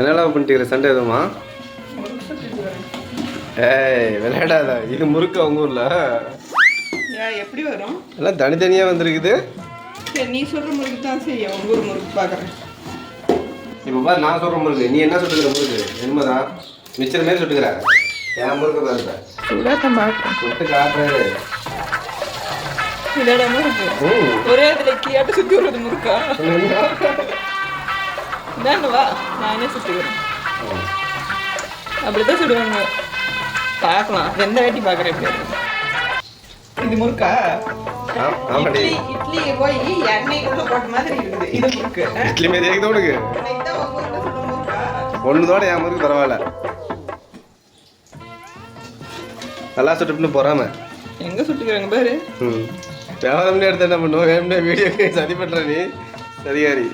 என்னடா பண்ணிட்டு சண்டை எதுவுமா? ஏய் விளையாடாத, இது முறுக்கு அவங்க ஊர்ல எப்படி வரும்? எல்லாம் தனித்தனியா வந்திருக்குது. சரி நீ சொல்ற முறுக்கு தான் சரி, உங்க ஊர் முறுக்கு பார்க்குறேன். இப்போ பாரு, நான் சொல்ற முறுக்கு நீ என்ன சொல்லுகிற முறுக்கு என்னமோதா மிச்சர் மாரி சொல்லுகிற. என் முறுக்கு பாருங்க சுடாதான் பார்க்குறேன். சுட்டு காட்டுறாரு. இதோட முறுக்கு ஒரே இதில் கிளியாட்டு சுற்றி விடுறது முறுக்கா? இதாண்டவா நானே சுற்றுக்கிறேன். அப்படிதான் சுடுவாங்க. பார்க்கலாம், எந்த வாட்டி பார்க்குறேன். எப்படி இது முறுக்கா? இட்லி இட்லி போய் எண்ணெய்க்குள்ள போட்ட மாதிரி இருக்குது. இது முறுக்கு இட்லி மாரி இருக்குது உனக்கு. ஒன்றுதோட என் முறுக்கு பரவாயில்ல. நல்லா சுட்டுன்னு போறாம எங்க சுட்டுக்கிறாங்க பாரு. வியாபாரம் எடுத்து என்ன பண்ணுவோம்? வீடியோ சரி பண்ற நீ சரியாரி.